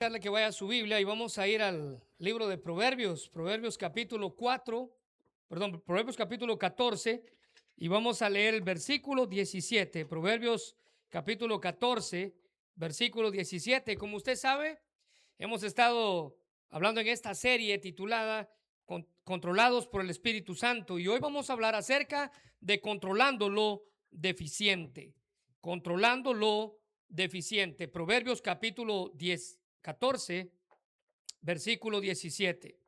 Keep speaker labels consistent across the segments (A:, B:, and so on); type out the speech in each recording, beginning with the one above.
A: Que vaya a su Biblia y vamos a ir al libro de Proverbios, Proverbios capítulo 4, perdón, Proverbios capítulo 14 y vamos a leer el versículo 17, Proverbios capítulo 14, versículo 17. Como usted sabe, hemos estado hablando en esta serie titulada Controlados por el Espíritu Santo y hoy vamos a hablar acerca de controlando lo deficiente, controlando lo deficiente. Proverbios capítulo 14, versículo 17.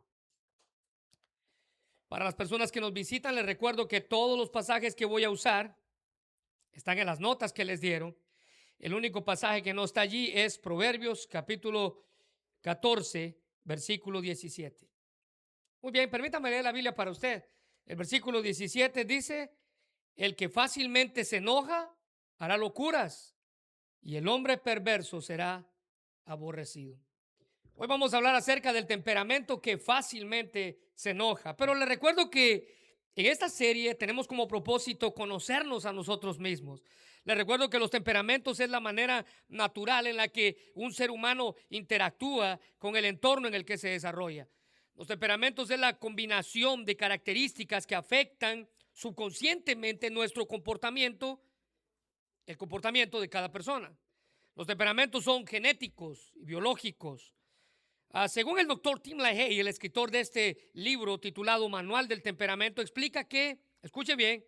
A: Para las personas que nos visitan, les recuerdo que todos los pasajes que voy a usar están en las notas que les dieron. El único pasaje que no está allí es Proverbios capítulo 14, versículo 17. Muy bien, permítame leer la Biblia para usted. El versículo 17 dice: el que fácilmente se enoja hará locuras, y el hombre perverso será aborrecido. Hoy vamos a hablar acerca del temperamento que fácilmente se enoja, pero les recuerdo que en esta serie tenemos como propósito conocernos a nosotros mismos. Les recuerdo que los temperamentos es la manera natural en la que un ser humano interactúa con el entorno en el que se desarrolla. Los temperamentos es la combinación de características que afectan subconscientemente nuestro comportamiento, el comportamiento de cada persona. Los temperamentos son genéticos y biológicos. Según el doctor Tim LaHaye, el escritor de este libro titulado Manual del Temperamento, explica que, escuche bien,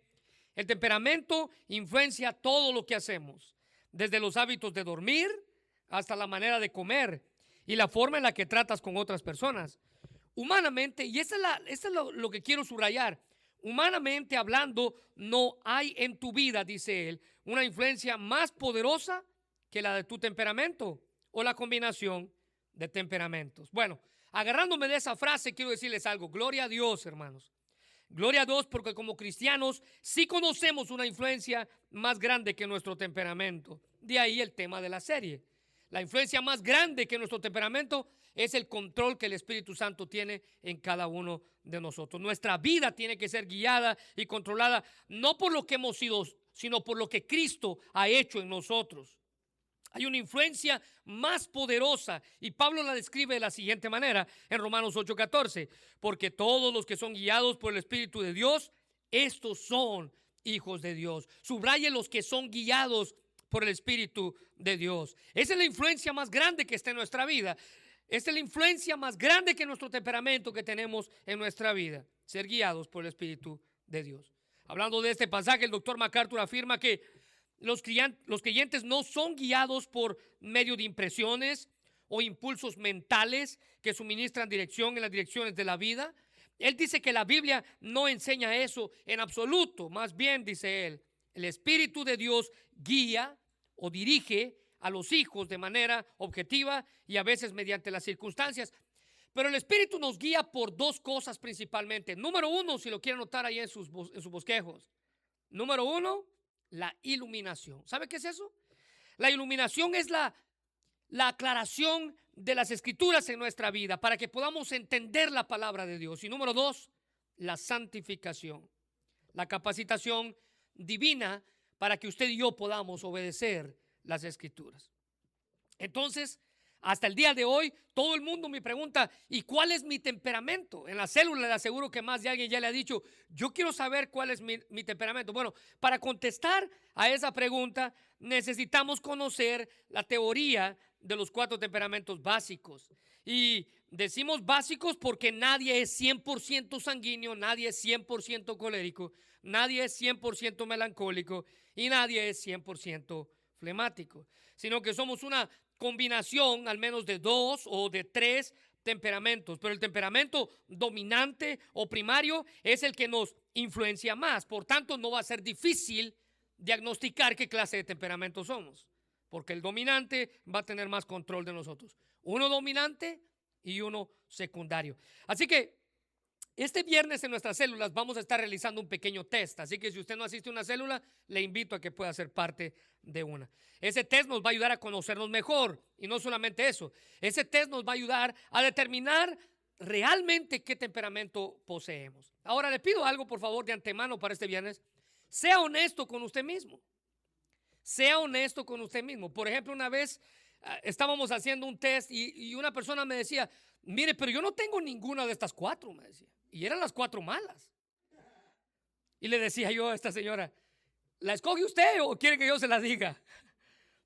A: el temperamento influencia todo lo que hacemos, desde los hábitos de dormir hasta la manera de comer y la forma en la que tratas con otras personas. Humanamente, y eso es lo que quiero subrayar, humanamente hablando, no hay en tu vida, dice él, una influencia más poderosa que la de tu temperamento o la combinación de temperamentos. Bueno, agarrándome de esa frase, quiero decirles algo. Gloria a Dios, hermanos. Gloria a Dios, porque como cristianos sí conocemos una influencia más grande que nuestro temperamento. De ahí el tema de la serie. La influencia más grande que nuestro temperamento es el control que el Espíritu Santo tiene en cada uno de nosotros. Nuestra vida tiene que ser guiada y controlada no por lo que hemos sido, sino por lo que Cristo ha hecho en nosotros. Hay una influencia más poderosa y Pablo la describe de la siguiente manera en Romanos 8:14, porque todos los que son guiados por el Espíritu de Dios, estos son hijos de Dios. Subraye los que son guiados por el Espíritu de Dios. Esa es la influencia más grande que está en nuestra vida. Esta es la influencia más grande que nuestro temperamento que tenemos en nuestra vida, ser guiados por el Espíritu de Dios. Hablando de este pasaje, el doctor MacArthur afirma que los creyentes no son guiados por medio de impresiones o impulsos mentales que suministran dirección en las direcciones de la vida. Él dice que la Biblia no enseña eso en absoluto. Más bien, dice él, el Espíritu de Dios guía o dirige a los hijos de manera objetiva y a veces mediante las circunstancias. Pero el Espíritu nos guía por dos cosas principalmente. Número uno, si lo quieren notar ahí en sus bosquejos. Número uno, la iluminación. ¿Sabe qué es eso? La iluminación es la aclaración de las escrituras en nuestra vida para que podamos entender la palabra de Dios. Y número dos, la santificación, la capacitación divina para que usted y yo podamos obedecer las escrituras. Entonces, hasta el día de hoy, todo el mundo me pregunta, ¿y cuál es mi temperamento? En la célula le aseguro que más de alguien ya le ha dicho, yo quiero saber cuál es mi temperamento. Bueno, para contestar a esa pregunta, necesitamos conocer la teoría de los 4 temperamentos básicos. Y decimos básicos porque nadie es 100% sanguíneo, nadie es 100% colérico, nadie es 100% melancólico y nadie es 100% flemático, sino que somos una combinación al menos de 2 o de 3 temperamentos, pero el temperamento dominante o primario es el que nos influencia más. Por tanto, no va a ser difícil diagnosticar qué clase de temperamento somos, porque el dominante va a tener más control de nosotros. Uno dominante y uno secundario. Así que este viernes en nuestras células vamos a estar realizando un pequeño test, así que si usted no asiste a una célula, le invito a que pueda ser parte de una. Ese test nos va a ayudar a conocernos mejor y no solamente eso, ese test nos va a ayudar a determinar realmente qué temperamento poseemos. Ahora le pido algo por favor de antemano para este viernes, sea honesto con usted mismo. Sea honesto con usted mismo. Por ejemplo, una vez estábamos haciendo un test y una persona me decía, mire, pero yo no tengo ninguna de estas 4, me decía. Y eran las 4 malas. Y le decía yo a esta señora, ¿la escoge usted o quiere que yo se la diga?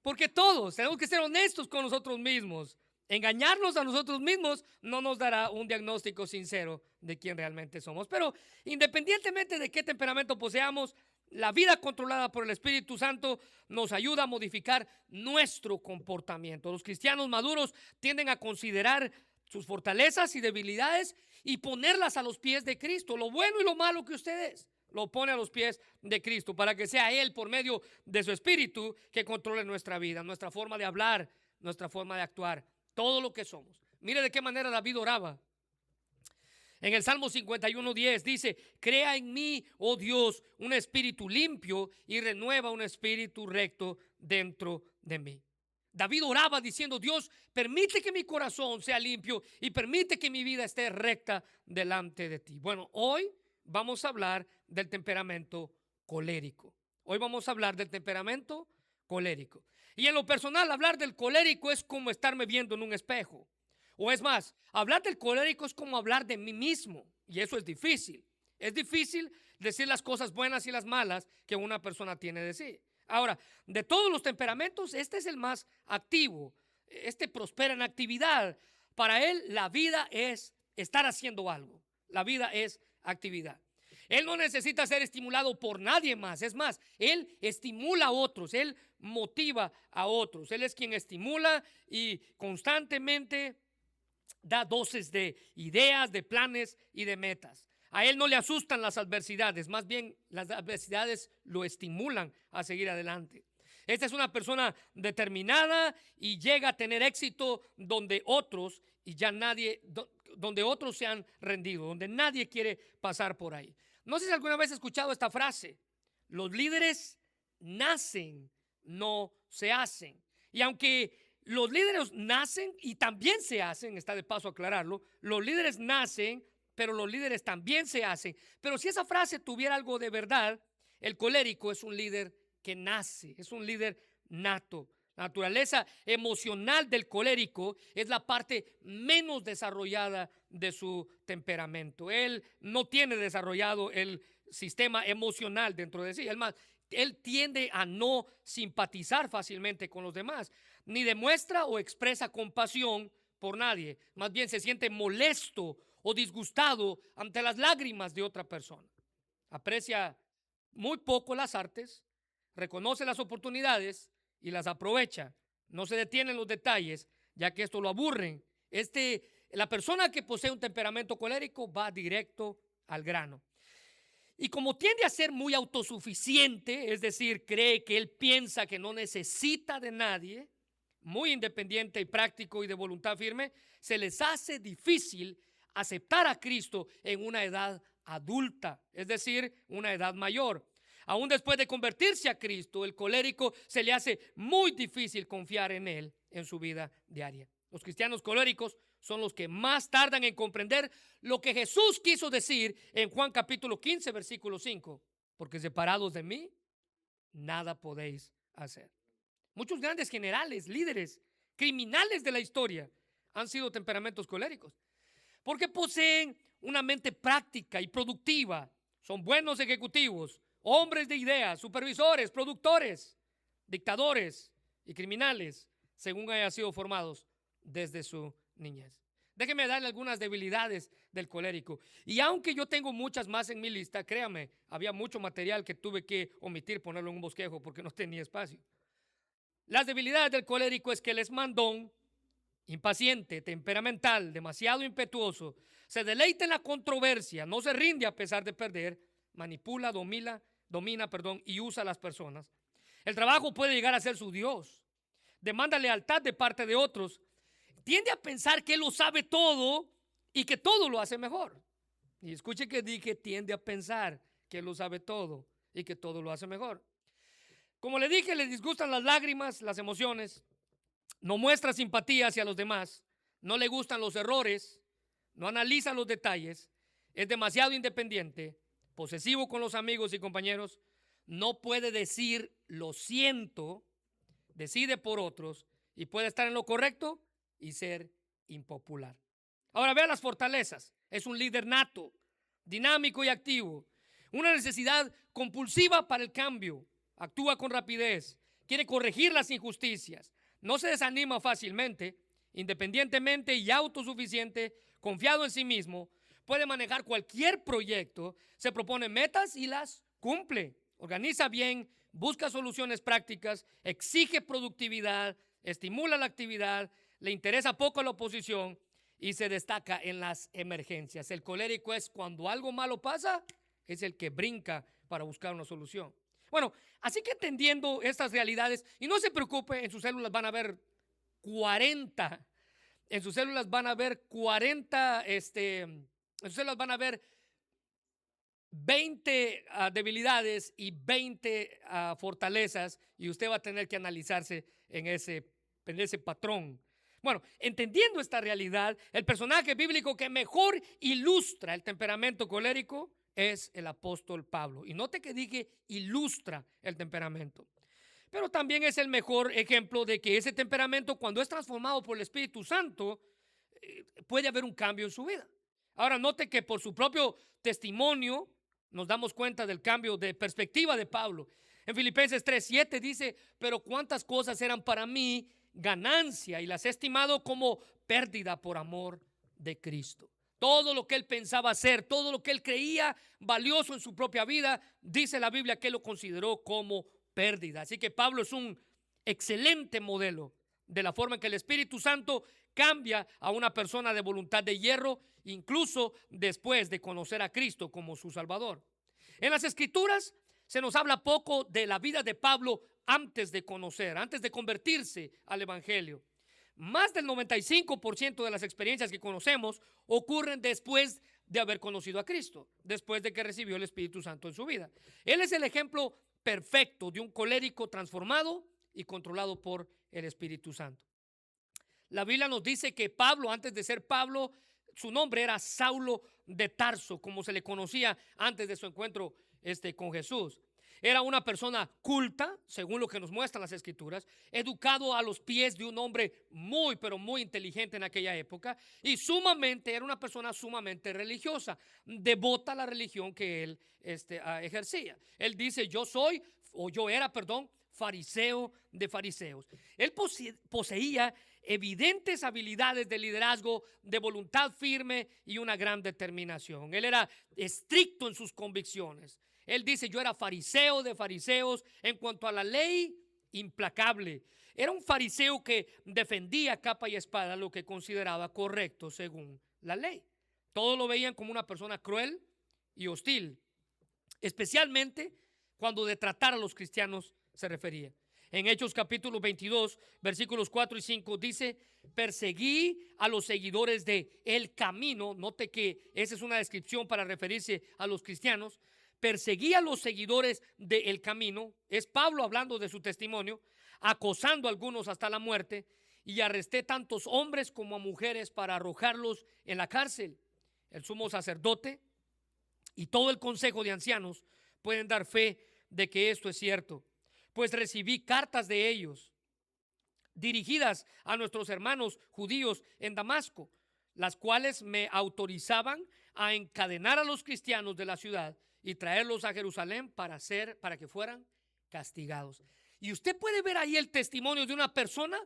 A: Porque todos tenemos que ser honestos con nosotros mismos. Engañarnos a nosotros mismos no nos dará un diagnóstico sincero de quién realmente somos. Pero independientemente de qué temperamento poseamos, la vida controlada por el Espíritu Santo nos ayuda a modificar nuestro comportamiento. Los cristianos maduros tienden a considerar sus fortalezas y debilidades y ponerlas a los pies de Cristo. Lo bueno y lo malo que usted es, lo pone a los pies de Cristo para que sea Él, por medio de su Espíritu, que controle nuestra vida, nuestra forma de hablar, nuestra forma de actuar, todo lo que somos. Mire de qué manera David oraba. En el Salmo 51:10 dice, crea en mí, oh Dios, un espíritu limpio y renueva un espíritu recto dentro de mí. David oraba diciendo, Dios, permite que mi corazón sea limpio y permite que mi vida esté recta delante de ti. Bueno, hoy vamos a hablar del temperamento colérico. Hoy vamos a hablar del temperamento colérico. Y en lo personal, hablar del colérico es como estarme viendo en un espejo. O es más, hablar del colérico es como hablar de mí mismo. Y eso es difícil. Es difícil decir las cosas buenas y las malas que una persona tiene de sí. Ahora, de todos los temperamentos, este es el más activo. Este prospera en actividad. Para él, la vida es estar haciendo algo. La vida es actividad. Él no necesita ser estimulado por nadie más. Es más, él estimula a otros. Él motiva a otros. Él es quien estimula y constantemente da dosis de ideas, de planes y de metas. A él no le asustan las adversidades, más bien las adversidades lo estimulan a seguir adelante. Esta es una persona determinada y llega a tener éxito donde otros y ya nadie, donde otros se han rendido, donde nadie quiere pasar por ahí. No sé si alguna vez has escuchado esta frase: los líderes nacen, no se hacen. Y aunque los líderes nacen y también se hacen, está de paso a aclararlo, los líderes nacen, pero los líderes también se hacen. Pero si esa frase tuviera algo de verdad, el colérico es un líder que nace, es un líder nato. La naturaleza emocional del colérico es la parte menos desarrollada de su temperamento. Él no tiene desarrollado el sistema emocional dentro de sí. Es más, él tiende a no simpatizar fácilmente con los demás, ni demuestra o expresa compasión por nadie. Más bien se siente molesto o disgustado ante las lágrimas de otra persona. Aprecia muy poco las artes, reconoce las oportunidades y las aprovecha. No se detiene en los detalles, ya que esto lo aburren. La persona que posee un temperamento colérico va directo al grano. Y como tiende a ser muy autosuficiente, es decir, cree que él piensa que no necesita de nadie, muy independiente y práctico y de voluntad firme, se les hace difícil aceptar a Cristo en una edad adulta, es decir, una edad mayor. Aún después de convertirse a Cristo, el colérico se le hace muy difícil confiar en él en su vida diaria. Los cristianos coléricos son los que más tardan en comprender lo que Jesús quiso decir en Juan capítulo 15, versículo 5. Porque separados de mí, nada podéis hacer. Muchos grandes generales, líderes, criminales de la historia han sido temperamentos coléricos. Porque poseen una mente práctica y productiva. Son buenos ejecutivos, hombres de ideas, supervisores, productores, dictadores y criminales, según hayan sido formados desde su niñez. Déjeme darle algunas debilidades del colérico. Y aunque yo tengo muchas más en mi lista, créame, había mucho material que tuve que omitir, ponerlo en un bosquejo porque no tenía espacio. Las debilidades del colérico es que él es mandón, impaciente, temperamental, demasiado impetuoso, se deleita en la controversia, no se rinde a pesar de perder, manipula, domina, y usa a las personas. El trabajo puede llegar a ser su Dios. Demanda lealtad de parte de otros. Tiende a pensar que él lo sabe todo y que todo lo hace mejor. Y escuche que dije, tiende a pensar que él lo sabe todo y que todo lo hace mejor. Como le dije, le disgustan las lágrimas, las emociones. No muestra simpatía hacia los demás. No le gustan los errores. No analiza los detalles. Es demasiado independiente, posesivo con los amigos y compañeros. No puede decir lo siento. Decide por otros y puede estar en lo correcto y ser impopular. Ahora vea las fortalezas. Es un líder nato, dinámico y activo. Una necesidad compulsiva para el cambio. Actúa con rapidez. Quiere corregir las injusticias. No se desanima fácilmente. Independientemente y autosuficiente, confiado en sí mismo, puede manejar cualquier proyecto. Se propone metas y las cumple. Organiza bien, busca soluciones prácticas, exige productividad, estimula la actividad, le interesa poco la oposición y se destaca en las emergencias. El colérico es cuando algo malo pasa, es el que brinca para buscar una solución. Bueno, así que entendiendo estas realidades, y no se preocupe, en sus células van a ver 40, en sus células van a ver 40, en sus células van a ver 20 debilidades y 20 fortalezas, y usted va a tener que analizarse en ese patrón. Bueno, entendiendo esta realidad, el personaje bíblico que mejor ilustra el temperamento colérico es el apóstol Pablo. Y note que dije ilustra el temperamento. Pero también es el mejor ejemplo de que ese temperamento, cuando es transformado por el Espíritu Santo, puede haber un cambio en su vida. Ahora note que por su propio testimonio nos damos cuenta del cambio de perspectiva de Pablo. En Filipenses 3:7 dice: pero cuántas cosas eran para mí ganancia y las he estimado como pérdida por amor de Cristo. Todo lo que él pensaba hacer, todo lo que él creía valioso en su propia vida, dice la Biblia que lo consideró como pérdida. Así que Pablo es un excelente modelo de la forma en que el Espíritu Santo cambia a una persona de voluntad de hierro, incluso después de conocer a Cristo como su Salvador. En las Escrituras se nos habla poco de la vida de Pablo antes de convertirse al Evangelio. Más del 95% de las experiencias que conocemos ocurren después de haber conocido a Cristo, después de que recibió el Espíritu Santo en su vida. Él es el ejemplo perfecto de un colérico transformado y controlado por el Espíritu Santo. La Biblia nos dice que Pablo, antes de ser Pablo, su nombre era Saulo de Tarso, como se le conocía antes de su encuentro con Jesús. Era una persona culta, según lo que nos muestran las Escrituras, educado a los pies de un hombre muy, pero muy inteligente en aquella época, y era una persona sumamente religiosa, devota a la religión que él ejercía. Él dice: yo era, fariseo de fariseos. Él poseía evidentes habilidades de liderazgo, de voluntad firme y una gran determinación. Él era estricto en sus convicciones. Él dice: yo era fariseo de fariseos. En cuanto a la ley, implacable. Era un fariseo que defendía capa y espada lo que consideraba correcto según la ley. Todos lo veían como una persona cruel y hostil, especialmente cuando de tratar a los cristianos se refería. En Hechos capítulo 22, versículos 4 y 5 dice: perseguí a los seguidores de El Camino. Note que esa es una descripción para referirse a los cristianos. Perseguí a los seguidores de El Camino. Es Pablo hablando de su testimonio, acosando a algunos hasta la muerte, y arresté tantos hombres como a mujeres para arrojarlos en la cárcel. El sumo sacerdote y todo el consejo de ancianos pueden dar fe de que esto es cierto, pues recibí cartas de ellos dirigidas a nuestros hermanos judíos en Damasco, las cuales me autorizaban a encadenar a los cristianos de la ciudad y traerlos a Jerusalén para que fueran castigados. Y usted puede ver ahí el testimonio de una persona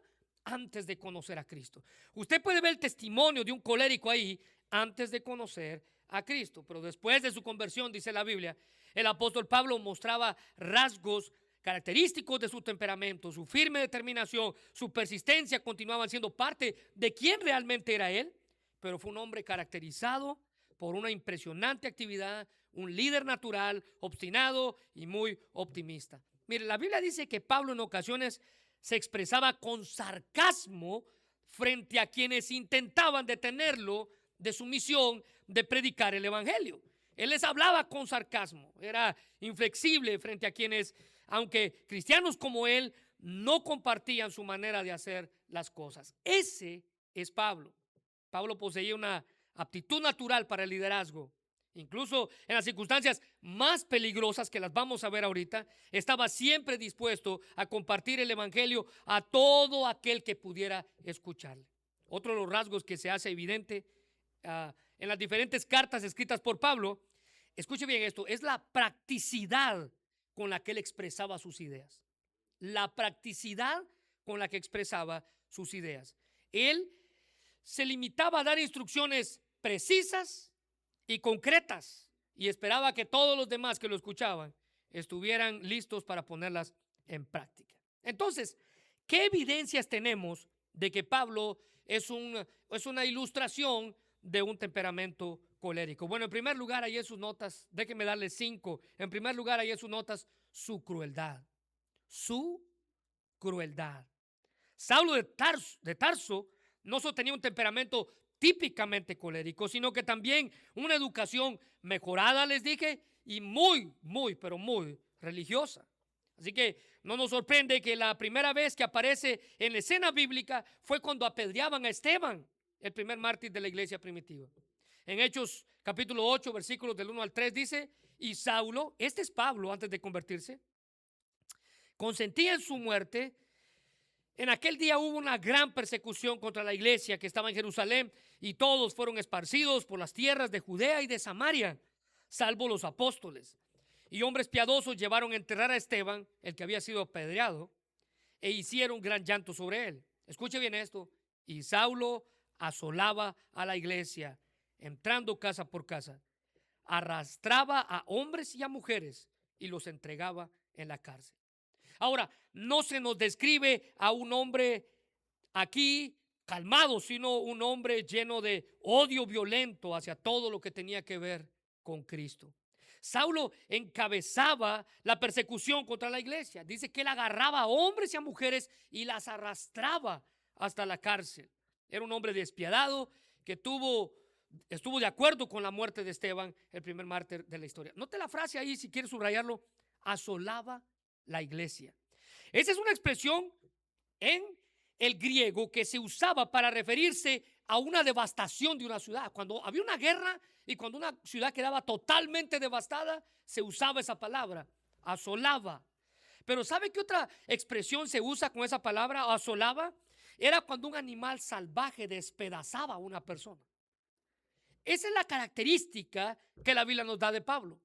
A: antes de conocer a Cristo. Usted puede ver el testimonio de un colérico ahí antes de conocer a Cristo. Pero después de su conversión, dice la Biblia, el apóstol Pablo mostraba rasgos característicos de su temperamento. Su firme determinación, su persistencia continuaban siendo parte de quién realmente era él. Pero fue un hombre caracterizado por una impresionante actividad, un líder natural, obstinado y muy optimista. Mire, la Biblia dice que Pablo en ocasiones se expresaba con sarcasmo frente a quienes intentaban detenerlo de su misión de predicar el evangelio. Él les hablaba con sarcasmo, era inflexible frente a quienes, aunque cristianos como él, no compartían su manera de hacer las cosas. Ese es Pablo. Pablo poseía una aptitud natural para el liderazgo Incluso en las circunstancias más peligrosas que las vamos a ver ahorita, estaba siempre dispuesto a compartir el evangelio a todo aquel que pudiera escucharle. Otro de los rasgos que se hace evidente en las diferentes cartas escritas por Pablo, escuche bien esto, es la practicidad con la que él expresaba sus ideas. La practicidad con la que expresaba sus ideas. Él se limitaba a dar instrucciones precisas y concretas y esperaba que todos los demás que lo escuchaban estuvieran listos para ponerlas en práctica. Entonces, ¿qué evidencias tenemos de que Pablo es una ilustración de un temperamento colérico? Bueno, en primer lugar, ahí en sus notas, déjenme darle 5. En primer lugar, ahí en sus notas, su crueldad. Su crueldad. Saulo de Tarso no solo tenía un temperamento típicamente colérico, sino que también una educación mejorada, les dije, y pero muy religiosa. Así que no nos sorprende que la primera vez que aparece en la escena bíblica fue cuando apedreaban a Esteban, el primer mártir de la iglesia primitiva. En Hechos capítulo 8, versículos del 1 al 3 dice, y Saulo, este es Pablo antes de convertirse, consentía en su muerte. En aquel día hubo una gran persecución contra la iglesia que estaba en Jerusalén y todos fueron esparcidos por las tierras de Judea y de Samaria, salvo los apóstoles. Y hombres piadosos llevaron a enterrar a Esteban, el que había sido apedreado, e hicieron gran llanto sobre él. Escuche bien esto. Y Saulo asolaba a la iglesia, entrando casa por casa. Arrastraba a hombres y a mujeres y los entregaba en la cárcel. Ahora, no se nos describe a un hombre aquí calmado, sino un hombre lleno de odio violento hacia todo lo que tenía que ver con Cristo. Saulo encabezaba la persecución contra la iglesia. Dice que él agarraba a hombres y a mujeres y las arrastraba hasta la cárcel. Era un hombre despiadado que estuvo de acuerdo con la muerte de Esteban, el primer mártir de la historia. Note la frase ahí, si quieres subrayarlo, asolaba la iglesia. Esa es una expresión en el griego que se usaba para referirse a una devastación de una ciudad. Cuando había una guerra y cuando una ciudad quedaba totalmente devastada, se usaba esa palabra, asolaba. Pero ¿sabe qué otra expresión se usa con esa palabra, asolaba? Era cuando un animal salvaje despedazaba a una persona. Esa es la característica que la Biblia nos da de Pablo.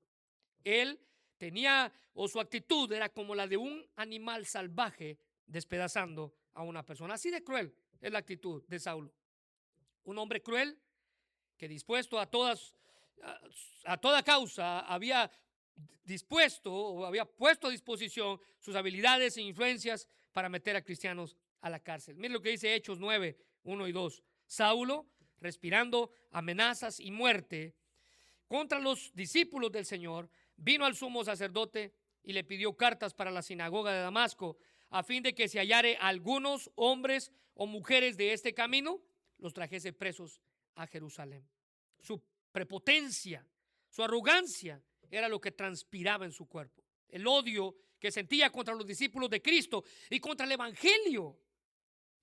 A: Él tenía, o su actitud era como la de un animal salvaje despedazando a una persona. Así de cruel es la actitud de Saulo. Un hombre cruel que dispuesto a toda causa había dispuesto o había puesto a disposición sus habilidades e influencias para meter a cristianos a la cárcel. Miren lo que dice Hechos 9, 1 y 2. Saulo, respirando amenazas y muerte contra los discípulos del Señor, vino al sumo sacerdote y le pidió cartas para la sinagoga de Damasco, a fin de que se hallare algunos hombres o mujeres de este camino, los trajese presos a Jerusalén. Su prepotencia, su arrogancia era lo que transpiraba en su cuerpo. El odio que sentía contra los discípulos de Cristo y contra el evangelio.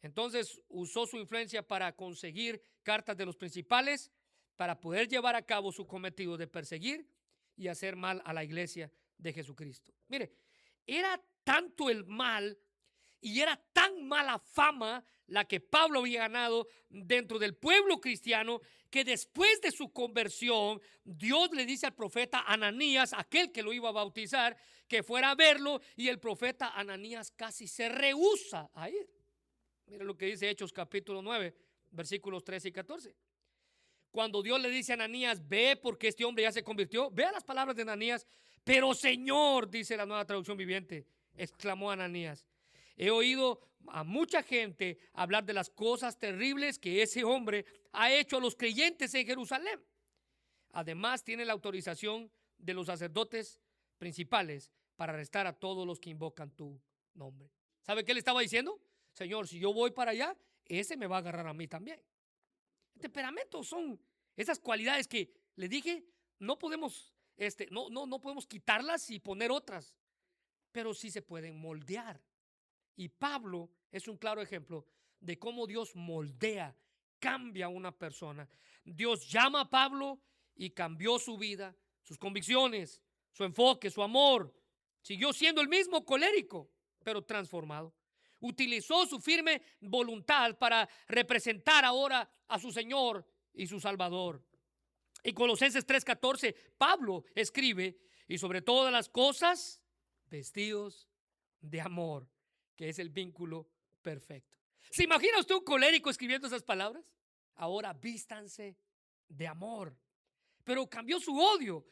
A: Entonces usó su influencia para conseguir cartas de los principales para poder llevar a cabo su cometido de perseguir y hacer mal a la iglesia de Jesucristo. Mire, era tanto el mal y era tan mala fama la que Pablo había ganado dentro del pueblo cristiano, que después de su conversión, Dios le dice al profeta Ananías, aquel que lo iba a bautizar, que fuera a verlo, y el profeta Ananías casi se rehúsa a ir. Mira lo que dice Hechos capítulo 9, versículos 13 y 14. Cuando Dios le dice a Ananías, ve porque este hombre ya se convirtió, vea las palabras de Ananías. Pero Señor, dice la Nueva Traducción Viviente, exclamó Ananías, he oído a mucha gente hablar de las cosas terribles que ese hombre ha hecho a los creyentes en Jerusalén. Además tiene la autorización de los sacerdotes principales para arrestar a todos los que invocan tu nombre. ¿Sabe qué le estaba diciendo? Señor, si yo voy para allá, ese me va a agarrar a mí también. El temperamento son esas cualidades que le dije, no podemos, no podemos quitarlas y poner otras, pero sí se pueden moldear. Y Pablo es un claro ejemplo de cómo Dios moldea, cambia a una persona. Dios llama a Pablo y cambió su vida, sus convicciones, su enfoque, su amor. Siguió siendo el mismo colérico, pero transformado. Utilizó su firme voluntad para representar ahora a su Señor y su Salvador. En Colosenses 3:14, Pablo escribe: y sobre todas las cosas, vestidos de amor, que es el vínculo perfecto. ¿Se imagina usted un colérico escribiendo esas palabras? Ahora vístanse de amor. Pero cambió su odio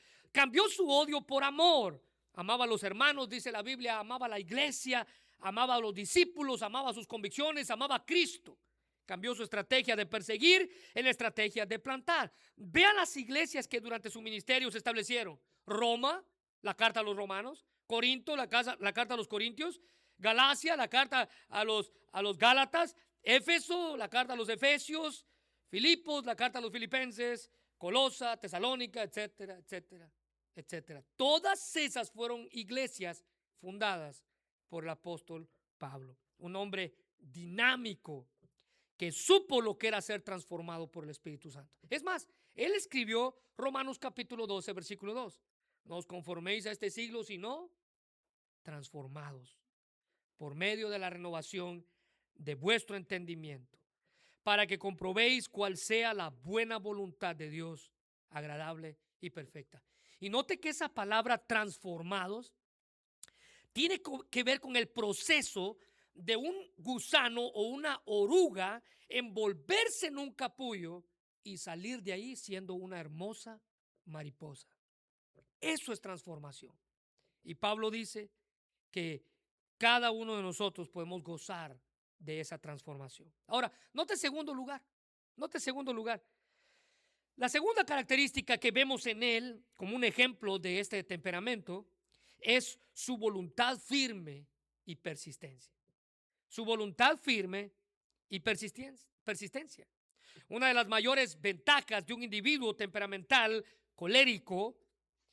A: por amor. Amaba a los hermanos, dice la Biblia, amaba a la iglesia, amaba a los discípulos, amaba sus convicciones, amaba a Cristo. Cambió su estrategia de perseguir en la estrategia de plantar. Vean las iglesias que durante su ministerio se establecieron: Roma, la carta a los romanos; Corinto, la carta a los corintios; Galacia, la carta a los gálatas; Éfeso, la carta a los efesios; Filipos, la carta a los filipenses; Colosa, Tesalónica, etcétera, etcétera, etcétera. Todas esas fueron iglesias fundadas por el apóstol Pablo, un hombre dinámico que supo lo que era ser transformado por el Espíritu Santo. Es más, él escribió Romanos capítulo 12, versículo 2. No os conforméis a este siglo, sino transformados por medio de la renovación de vuestro entendimiento, para que comprobéis cuál sea la buena voluntad de Dios, agradable y perfecta. Y note que esa palabra transformados tiene que ver con el proceso de un gusano o una oruga envolverse en un capullo y salir de ahí siendo una hermosa mariposa. Eso es transformación. Y Pablo dice que cada uno de nosotros podemos gozar de esa transformación. Ahora, note segundo lugar. La segunda característica que vemos en él como un ejemplo de este temperamento es su voluntad firme y persistencia. Su voluntad firme y persistencia. Una de las mayores ventajas de un individuo temperamental colérico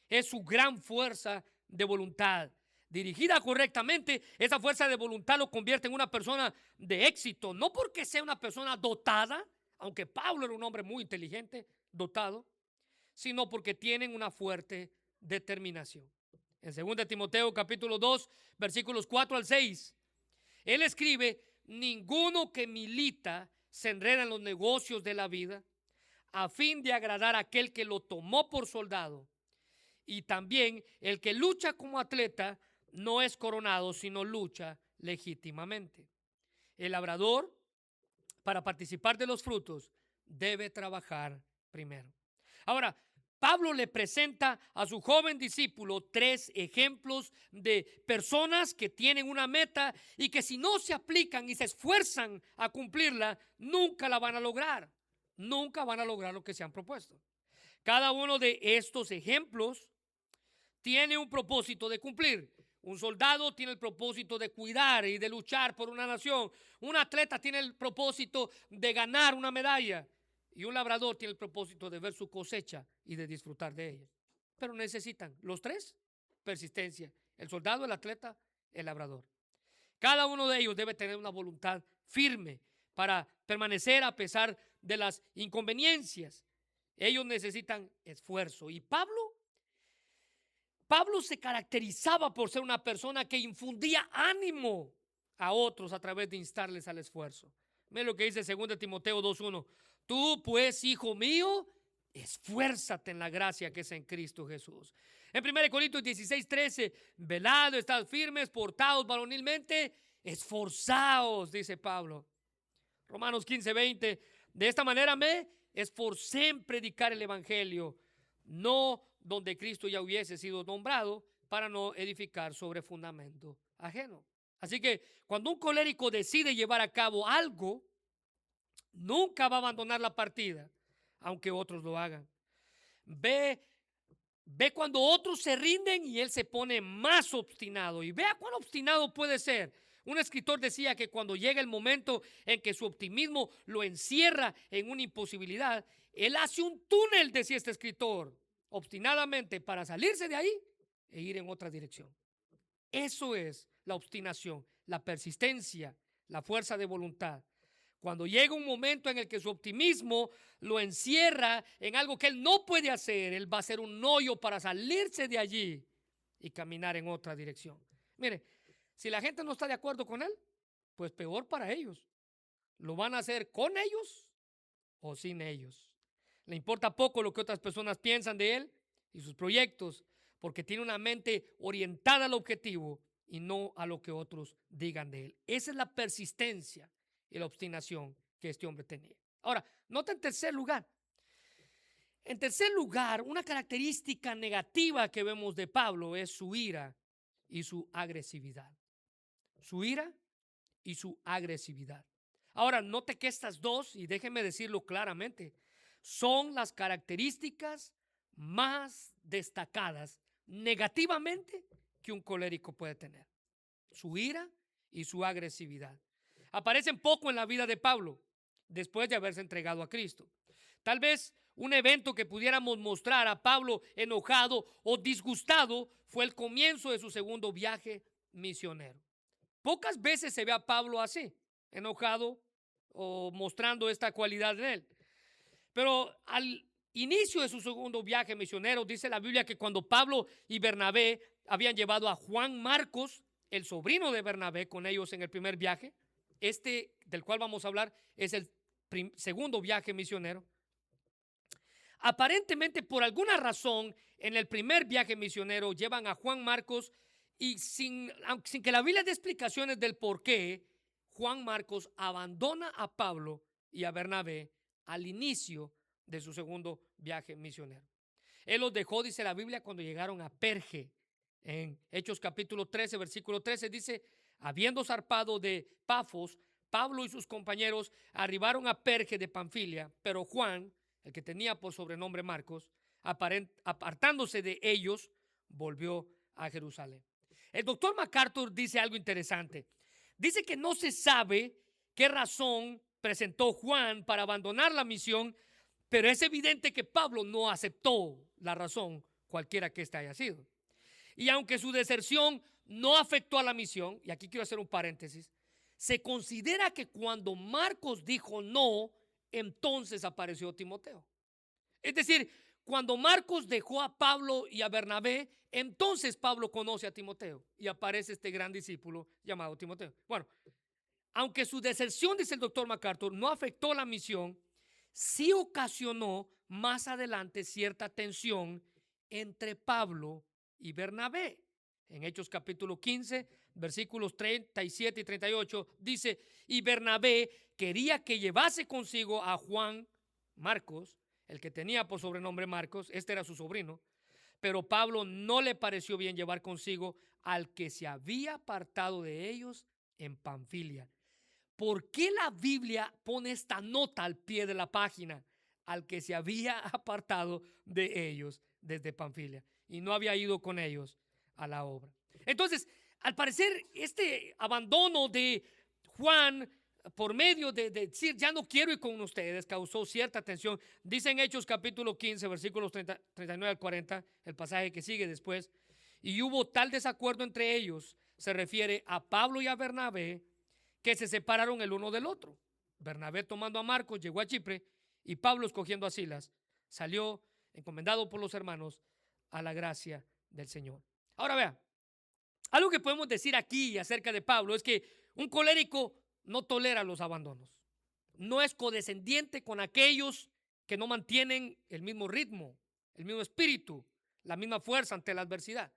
A: es su gran fuerza de voluntad. Dirigida correctamente, esa fuerza de voluntad lo convierte en una persona de éxito, no porque sea una persona dotada, aunque Pablo era un hombre muy inteligente, dotado, sino porque tienen una fuerte determinación. En 2 Timoteo capítulo 2, versículos 4 al 6, él escribe: ninguno que milita se enreda en los negocios de la vida a fin de agradar a aquel que lo tomó por soldado. Y también el que lucha como atleta no es coronado, sino lucha legítimamente. El labrador, para participar de los frutos, debe trabajar primero. Ahora, Pablo le presenta a su joven discípulo 3 ejemplos de personas que tienen una meta y que si no se aplican y se esfuerzan a cumplirla, nunca la van a lograr. Nunca van a lograr lo que se han propuesto. Cada uno de estos ejemplos tiene un propósito de cumplir. Un soldado tiene el propósito de cuidar y de luchar por una nación. Un atleta tiene el propósito de ganar una medalla. Y un labrador tiene el propósito de ver su cosecha y de disfrutar de ella. Pero necesitan los tres persistencia: el soldado, el atleta, el labrador. Cada uno de ellos debe tener una voluntad firme para permanecer a pesar de las inconveniencias. Ellos necesitan esfuerzo. Y Pablo se caracterizaba por ser una persona que infundía ánimo a otros a través de instarles al esfuerzo. Miren lo que dice 2 Timoteo 2:1. Tú pues, hijo mío, esfuérzate en la gracia que es en Cristo Jesús. En 1 Corintios 16:13, velad, estad firmes, portaos varonilmente, esforzaos, dice Pablo. Romanos 15:20, de esta manera me esforcé en predicar el evangelio, no donde Cristo ya hubiese sido nombrado, para no edificar sobre fundamento ajeno. Así que cuando un colérico decide llevar a cabo algo, nunca va a abandonar la partida, aunque otros lo hagan. Ve cuando otros se rinden y él se pone más obstinado. Y vea cuán obstinado puede ser. Un escritor decía que cuando llega el momento en que su optimismo lo encierra en una imposibilidad, él hace un túnel, decía este escritor, obstinadamente para salirse de ahí e ir en otra dirección. Eso es la obstinación, la persistencia, la fuerza de voluntad. Cuando llega un momento en el que su optimismo lo encierra en algo que él no puede hacer, él va a hacer un hoyo para salirse de allí y caminar en otra dirección. Mire, si la gente no está de acuerdo con él, pues peor para ellos. Lo van a hacer con ellos o sin ellos. Le importa poco lo que otras personas piensan de él y sus proyectos, porque tiene una mente orientada al objetivo y no a lo que otros digan de él. Esa es la persistencia y la obstinación que este hombre tenía. Ahora, nota en tercer lugar. En tercer lugar, una característica negativa que vemos de Pablo es su ira y su agresividad. Su ira y su agresividad. Ahora, note que estas dos, y déjenme decirlo claramente, son las características más destacadas negativamente que un colérico puede tener. Su ira y su agresividad. Aparecen poco en la vida de Pablo después de haberse entregado a Cristo. Tal vez un evento que pudiéramos mostrar a Pablo enojado o disgustado fue el comienzo de su segundo viaje misionero. Pocas veces se ve a Pablo así, enojado o mostrando esta cualidad en él. Pero al inicio de su segundo viaje misionero, dice la Biblia que cuando Pablo y Bernabé habían llevado a Juan Marcos, el sobrino de Bernabé, con ellos en el primer viaje, este del cual vamos a hablar es el segundo viaje misionero. Aparentemente, por alguna razón, en el primer viaje misionero llevan a Juan Marcos y sin que la Biblia dé explicaciones del por qué, Juan Marcos abandona a Pablo y a Bernabé al inicio de su segundo viaje misionero. Él los dejó, dice la Biblia, cuando llegaron a Perge. En Hechos capítulo 13, versículo 13 dice, habiendo zarpado de Pafos, Pablo y sus compañeros arribaron a Perge de Panfilia, pero Juan, el que tenía por sobrenombre Marcos, apartándose de ellos, volvió a Jerusalén. El doctor MacArthur dice algo interesante. Dice que no se sabe qué razón presentó Juan para abandonar la misión, pero es evidente que Pablo no aceptó la razón, cualquiera que ésta haya sido. Y aunque su deserción no afectó a la misión, y aquí quiero hacer un paréntesis, se considera que cuando Marcos dijo no, entonces apareció Timoteo. Es decir, cuando Marcos dejó a Pablo y a Bernabé, entonces Pablo conoce a Timoteo y aparece este gran discípulo llamado Timoteo. Bueno, aunque su deserción, dice el doctor MacArthur, no afectó la misión, sí ocasionó más adelante cierta tensión entre Pablo y Bernabé. En Hechos capítulo 15, versículos 37 y 38, dice, y Bernabé quería que llevase consigo a Juan Marcos, el que tenía por sobrenombre Marcos, este era su sobrino, pero Pablo no le pareció bien llevar consigo al que se había apartado de ellos en Panfilia. ¿Por qué la Biblia pone esta nota al pie de la página? Al que se había apartado de ellos desde Panfilia y no había ido con ellos a la obra. Entonces, al parecer, este abandono de Juan por medio de decir ya no quiero ir con ustedes causó cierta tensión. Dice en Hechos capítulo 15 versículos 39 al 40, el pasaje que sigue después, y hubo tal desacuerdo entre ellos, se refiere a Pablo y a Bernabé, que se separaron el uno del otro. Bernabé tomando a Marcos llegó a Chipre y Pablo escogiendo a Silas salió encomendado por los hermanos a la gracia del Señor. Ahora vea, algo que podemos decir aquí acerca de Pablo es que un colérico no tolera los abandonos. No es condescendiente con aquellos que no mantienen el mismo ritmo, el mismo espíritu, la misma fuerza ante la adversidad.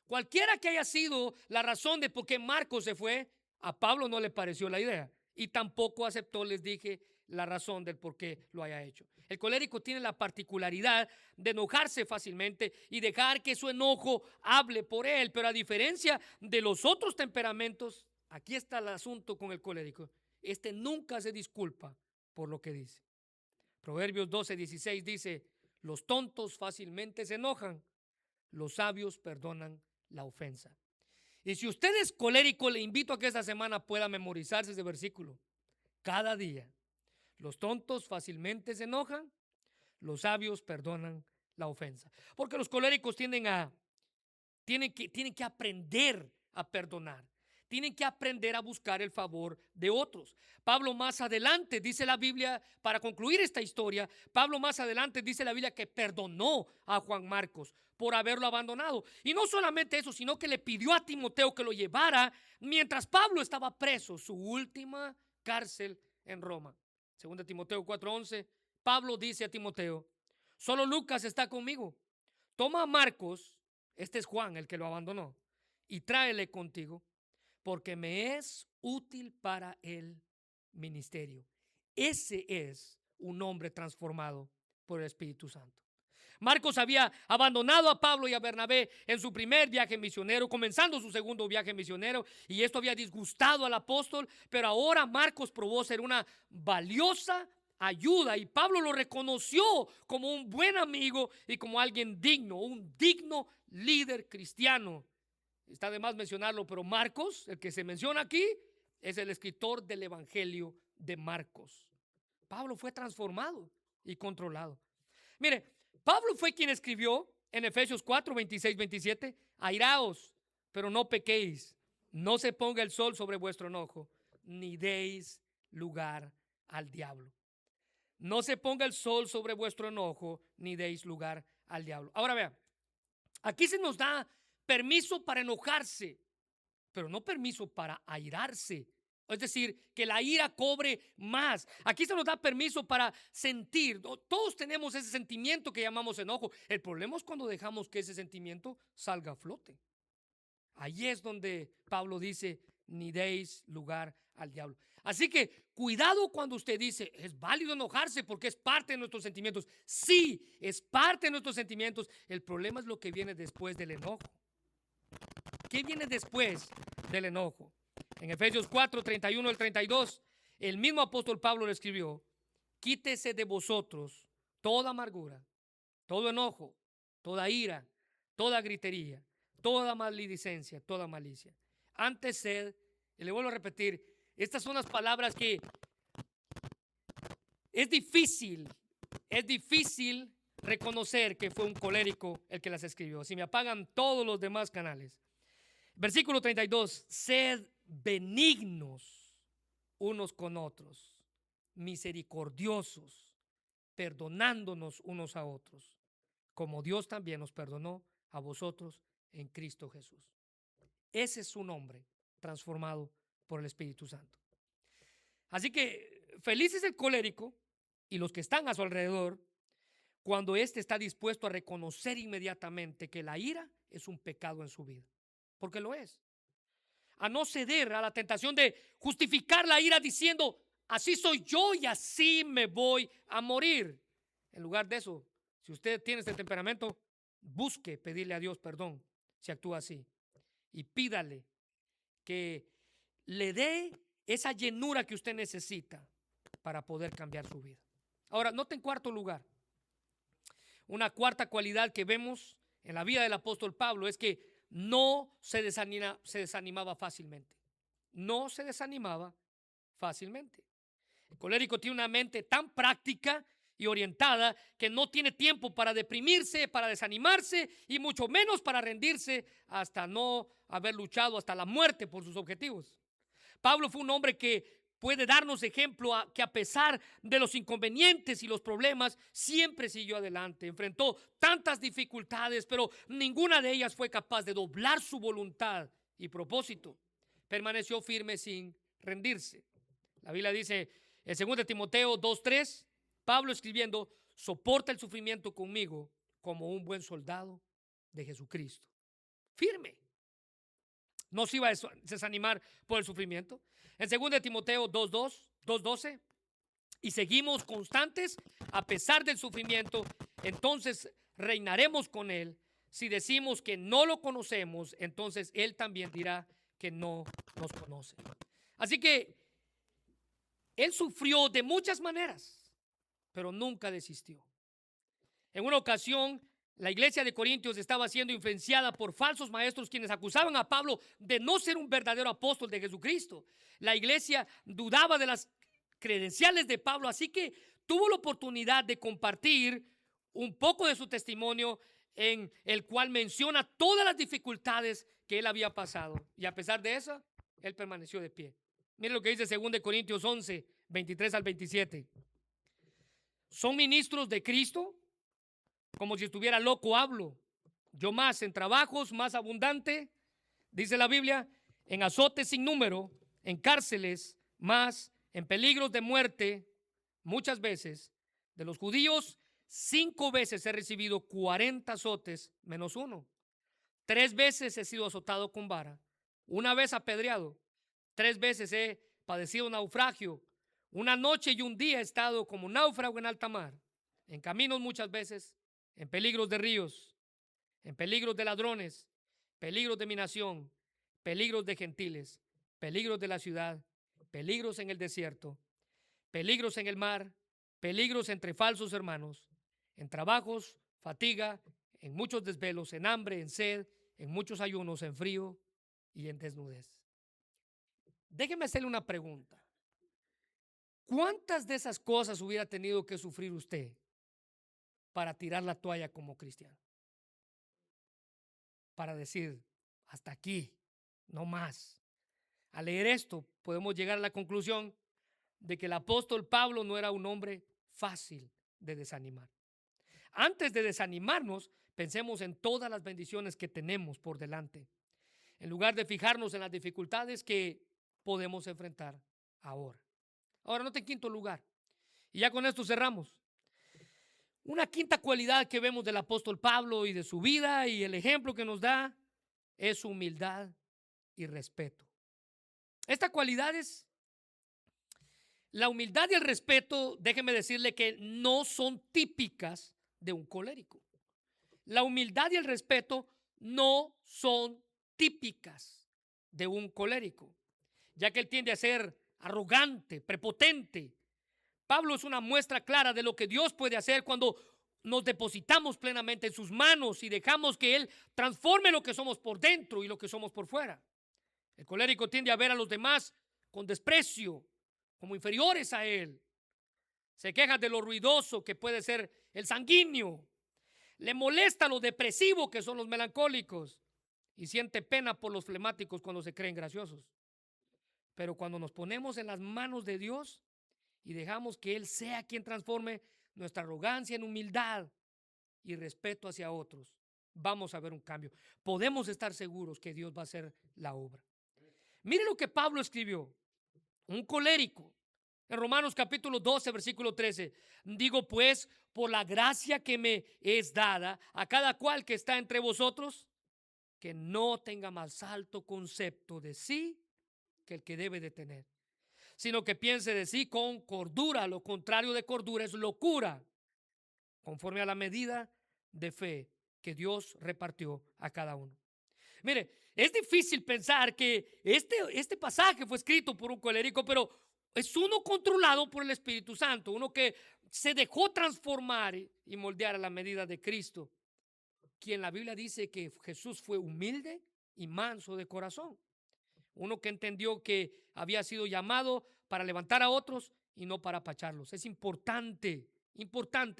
A: Cualquiera que haya sido la razón de por qué Marcos se fue, a Pablo no le pareció la idea y tampoco aceptó, les dije, la razón del por qué lo haya hecho. El colérico tiene la particularidad de enojarse fácilmente y dejar que su enojo hable por él, pero a diferencia de los otros temperamentos, aquí está el asunto con el colérico. Este nunca se disculpa por lo que dice. Proverbios 12:16 dice, los tontos fácilmente se enojan, los sabios perdonan la ofensa. Y si usted es colérico, le invito a que esta semana pueda memorizarse ese versículo. Cada día. Los tontos fácilmente se enojan, los sabios perdonan la ofensa. Porque los coléricos tienen que aprender a perdonar. tienen que aprender a buscar el favor de otros. Pablo más adelante, dice la Biblia, para concluir esta historia, Pablo más adelante dice la Biblia que perdonó a Juan Marcos por haberlo abandonado. Y no solamente eso, sino que le pidió a Timoteo que lo llevara mientras Pablo estaba preso, su última cárcel en Roma. Según Timoteo 4:11, Pablo dice a Timoteo: solo Lucas está conmigo. Toma a Marcos, este es Juan el que lo abandonó, y tráele contigo, porque me es útil para el ministerio. Ese es un hombre transformado por el Espíritu Santo. Marcos había abandonado a Pablo y a Bernabé en su primer viaje misionero, comenzando su segundo viaje misionero, y esto había disgustado al apóstol, pero ahora Marcos probó ser una valiosa ayuda y Pablo lo reconoció como un buen amigo y como alguien digno, un digno líder cristiano. Está de más mencionarlo, pero Marcos, el que se menciona aquí, es el escritor del Evangelio de Marcos. Pablo fue transformado y controlado. Mire, Pablo fue quien escribió en Efesios 4:26-27: airaos, pero no pequéis, no se ponga el sol sobre vuestro enojo, ni deis lugar al diablo. No se ponga el sol sobre vuestro enojo, ni deis lugar al diablo. Ahora vean, aquí se nos da permiso para enojarse, pero no permiso para airarse. Es decir, que la ira cobre más. Aquí se nos da permiso para sentir. Todos tenemos ese sentimiento que llamamos enojo. El problema es cuando dejamos que ese sentimiento salga a flote. Ahí es donde Pablo dice: ni deis lugar al diablo. Así que cuidado cuando usted dice: es válido enojarse porque es parte de nuestros sentimientos. Sí, es parte de nuestros sentimientos. El problema es lo que viene después del enojo. ¿Qué viene después del enojo? En Efesios 4:31-32, el mismo apóstol Pablo le escribió: quítese de vosotros toda amargura, todo enojo, toda ira, toda gritería, toda maledicencia, toda malicia. Antes sed, y le vuelvo a repetir, estas son las palabras que es difícil reconocer que fue un colérico el que las escribió. Si me apagan todos los demás canales. Versículo 32, sed benignos unos con otros, misericordiosos, perdonándonos unos a otros, como Dios también nos perdonó a vosotros en Cristo Jesús. Ese es su nombre, transformado por el Espíritu Santo. Así que feliz es el colérico y los que están a su alrededor cuando éste está dispuesto a reconocer inmediatamente que la ira es un pecado en su vida, porque lo es. A no ceder a la tentación de justificar la ira diciendo: así soy yo y así me voy a morir. En lugar de eso, si usted tiene este temperamento, busque pedirle a Dios perdón si actúa así, y pídale que le dé esa llenura que usted necesita para poder cambiar su vida. Ahora, note en cuarto lugar, una cuarta cualidad que vemos en la vida del apóstol Pablo es que no se desanimaba fácilmente. No se desanimaba fácilmente. El colérico tiene una mente tan práctica y orientada que no tiene tiempo para deprimirse, para desanimarse y mucho menos para rendirse hasta no haber luchado hasta la muerte por sus objetivos. Pablo fue un hombre que puede darnos ejemplo que a pesar de los inconvenientes y los problemas, siempre siguió adelante. Enfrentó tantas dificultades, pero ninguna de ellas fue capaz de doblar su voluntad y propósito. Permaneció firme sin rendirse. La Biblia dice en 2 Timoteo 2:3, Pablo escribiendo: soporta el sufrimiento conmigo como un buen soldado de Jesucristo. Firme. No se iba a desanimar por el sufrimiento. En 2 Timoteo 2:12, y seguimos constantes a pesar del sufrimiento, entonces reinaremos con él. Si decimos que no lo conocemos, entonces él también dirá que no nos conoce. Así que él sufrió de muchas maneras, pero nunca desistió. En una ocasión, la iglesia de Corintios estaba siendo influenciada por falsos maestros quienes acusaban a Pablo de no ser un verdadero apóstol de Jesucristo. La iglesia dudaba de las credenciales de Pablo, así que tuvo la oportunidad de compartir un poco de su testimonio, en el cual menciona todas las dificultades que él había pasado. Y a pesar de eso, él permaneció de pie. Mire lo que dice 2 Corintios 11, 23 al 27. Son ministros de Cristo, como si estuviera loco hablo. Yo más en trabajos, más abundante, dice la Biblia, en azotes sin número, en cárceles, más en peligros de muerte, muchas veces. De los judíos, 5 veces he recibido 40 azotes menos uno. 3 veces he sido azotado con vara, 1 vez apedreado, 3 veces he padecido naufragio, 1 noche y 1 día he estado como náufrago en alta mar, en caminos muchas veces, en peligros de ríos, en peligros de ladrones, peligros de mi nación, peligros de gentiles, peligros de la ciudad, peligros en el desierto, peligros en el mar, peligros entre falsos hermanos, en trabajos, fatiga, en muchos desvelos, en hambre, en sed, en muchos ayunos, en frío y en desnudez. Déjeme hacerle una pregunta. ¿Cuántas de esas cosas hubiera tenido que sufrir usted para tirar la toalla como cristiano? Para decir, hasta aquí, no más. Al leer esto, podemos llegar a la conclusión de que el apóstol Pablo no era un hombre fácil de desanimar. Antes de desanimarnos, pensemos en todas las bendiciones que tenemos por delante, en lugar de fijarnos en las dificultades que podemos enfrentar ahora. Ahora, note en quinto lugar, y ya con esto cerramos. Una quinta cualidad que vemos del apóstol Pablo y de su vida y el ejemplo que nos da es humildad y respeto. Estas cualidades, la humildad y el respeto, déjeme decirle que no son típicas de un colérico. La humildad y el respeto no son típicas de un colérico, ya que él tiende a ser arrogante, prepotente. Pablo es una muestra clara de lo que Dios puede hacer cuando nos depositamos plenamente en sus manos y dejamos que Él transforme lo que somos por dentro y lo que somos por fuera. El colérico tiende a ver a los demás con desprecio, como inferiores a él. Se queja de lo ruidoso que puede ser el sanguíneo. Le molesta lo depresivo que son los melancólicos y siente pena por los flemáticos cuando se creen graciosos. Pero cuando nos ponemos en las manos de Dios y dejamos que Él sea quien transforme nuestra arrogancia en humildad y respeto hacia otros, vamos a ver un cambio. Podemos estar seguros que Dios va a hacer la obra. Mire lo que Pablo escribió, un colérico, en Romanos capítulo 12, versículo 13. Digo pues, por la gracia que me es dada a cada cual que está entre vosotros, que no tenga más alto concepto de sí que el que debe de tener, sino que piense de sí con cordura. Lo contrario de cordura es locura, conforme a la medida de fe que Dios repartió a cada uno. Mire, es difícil pensar que este pasaje fue escrito por un colérico, pero es uno controlado por el Espíritu Santo, uno que se dejó transformar y moldear a la medida de Cristo, quien la Biblia dice que Jesús fue humilde y manso de corazón. Uno que entendió que había sido llamado para levantar a otros y no para apacharlos. Es importante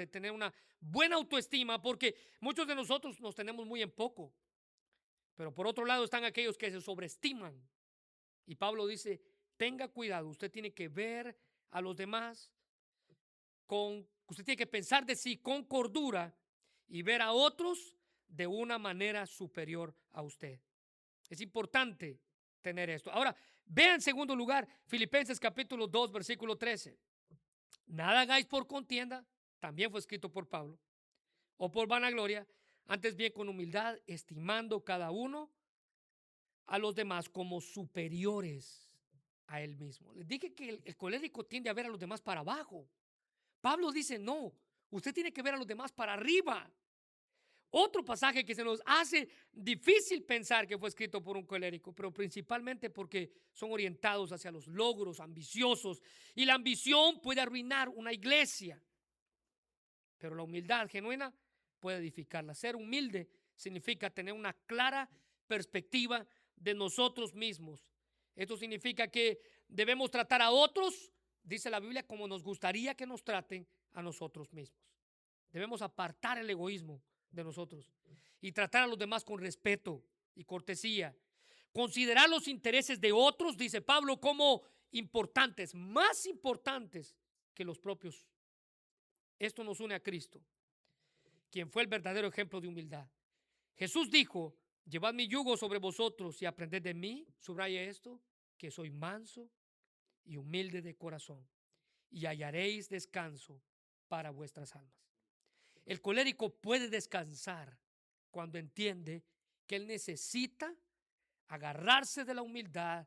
A: tener una buena autoestima, porque muchos de nosotros nos tenemos muy en poco. Pero por otro lado están aquellos que se sobreestiman. Y Pablo dice, tenga cuidado, usted tiene que ver a los demás usted tiene que pensar de sí con cordura y ver a otros de una manera superior a usted. Es importante tener esto. Ahora, vean en segundo lugar Filipenses capítulo 2, versículo 13. Nada hagáis por contienda, también fue escrito por Pablo, o por vanagloria, antes bien con humildad, estimando cada uno a los demás como superiores a él mismo. Les dije que el colérico tiende a ver a los demás para abajo. Pablo dice, no, usted tiene que ver a los demás para arriba. Otro pasaje que se nos hace difícil pensar que fue escrito por un colérico, pero principalmente porque son orientados hacia los logros, ambiciosos, y la ambición puede arruinar una iglesia, pero la humildad genuina puede edificarla. Ser humilde significa tener una clara perspectiva de nosotros mismos. Esto significa que debemos tratar a otros, dice la Biblia, como nos gustaría que nos traten a nosotros mismos. Debemos apartar el egoísmo de nosotros y tratar a los demás con respeto y cortesía. considerar los intereses de otros, dice Pablo, como importantes, más importantes que los propios. Esto nos une a Cristo, quien fue el verdadero ejemplo de humildad. Jesús dijo: llevad mi yugo sobre vosotros y aprended de mí, subraya esto, que soy manso y humilde de corazón, y hallaréis descanso para vuestras almas. El colérico puede descansar cuando entiende que él necesita agarrarse de la humildad,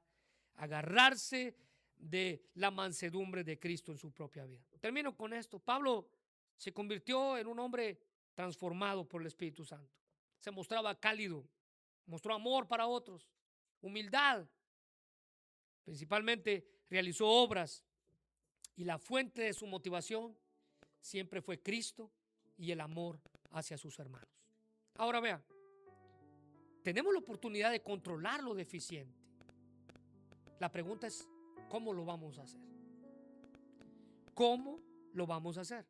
A: agarrarse de la mansedumbre de Cristo en su propia vida. Termino con esto. Pablo se convirtió en un hombre transformado por el Espíritu Santo. Se mostraba cálido, mostró amor para otros, humildad. Principalmente realizó obras, y la fuente de su motivación siempre fue Cristo y el amor hacia sus hermanos. Ahora vean, tenemos la oportunidad de controlar lo deficiente. La pregunta es, ¿cómo lo vamos a hacer? ¿Cómo lo vamos a hacer?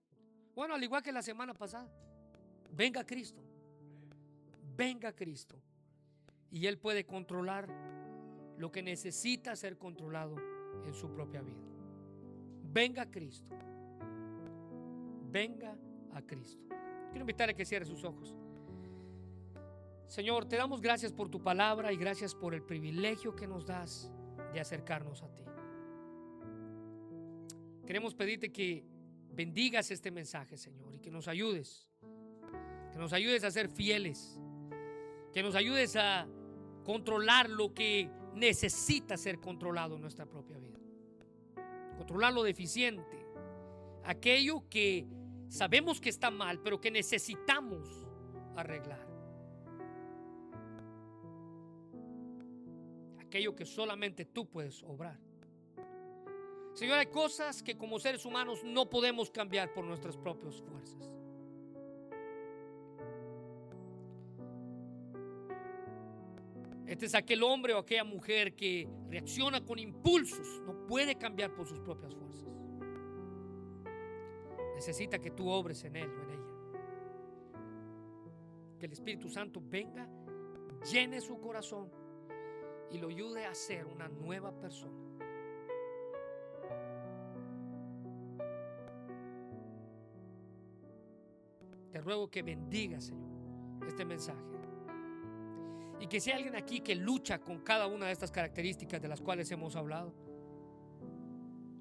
A: Bueno, al igual que la semana pasada, venga Cristo. Venga Cristo. Y Él puede controlar lo que necesita ser controlado en su propia vida. Venga Cristo. Venga a Cristo. Quiero invitarle a que cierre sus ojos. Señor, te damos gracias por tu palabra y gracias por el privilegio que nos das de acercarnos a ti. Queremos pedirte que bendigas este mensaje, Señor, y que nos ayudes a ser fieles, que nos ayudes a controlar lo que necesita ser controlado en nuestra propia vida, controlar lo deficiente, aquello que sabemos que está mal, pero que necesitamos arreglar, aquello que solamente tú puedes obrar. Señor, hay cosas que como seres humanos no podemos cambiar por nuestras propias fuerzas. Este es aquel hombre o aquella mujer que reacciona con impulsos, no puede cambiar por sus propias fuerzas. Necesita que tú obres en él o en ella. Que el Espíritu Santo venga, llene su corazón y lo ayude a ser una nueva persona. Te ruego que bendiga, Señor, este mensaje. Y que si hay alguien aquí que lucha con cada una de estas características de las cuales hemos hablado,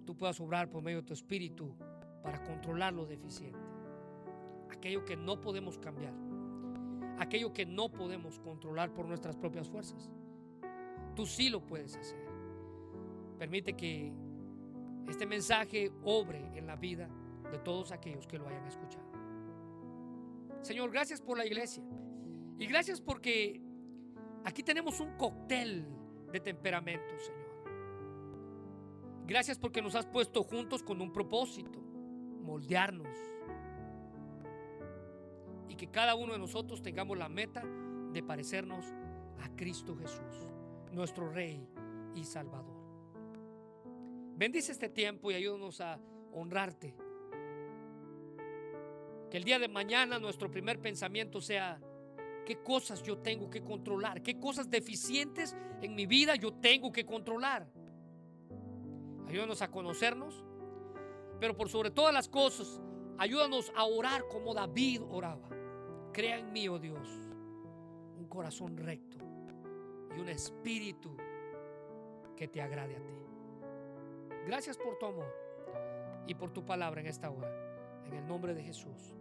A: tú puedas obrar por medio de tu Espíritu para controlar lo deficiente, aquello que no podemos cambiar, aquello que no podemos controlar por nuestras propias fuerzas. Tú sí lo puedes hacer. Permite que este mensaje obre en la vida de todos aquellos que lo hayan escuchado. Señor, gracias por la iglesia y gracias porque aquí tenemos un cóctel de temperamentos, Señor. Gracias porque nos has puesto juntos con un propósito: moldearnos, y que cada uno de nosotros tengamos la meta de parecernos a Cristo Jesús, nuestro Rey y Salvador. Bendice este tiempo y ayúdanos a honrarte. Que el día de mañana nuestro primer pensamiento sea: ¿qué cosas yo tengo que controlar? ¿Qué cosas deficientes en mi vida yo tengo que controlar? Ayúdanos a conocernos, pero por sobre todas las cosas, ayúdanos a orar como David oraba. Crea en mí, oh Dios, un corazón recto y un espíritu que te agrade a ti. Gracias por tu amor y por tu palabra en esta hora. En el nombre de Jesús.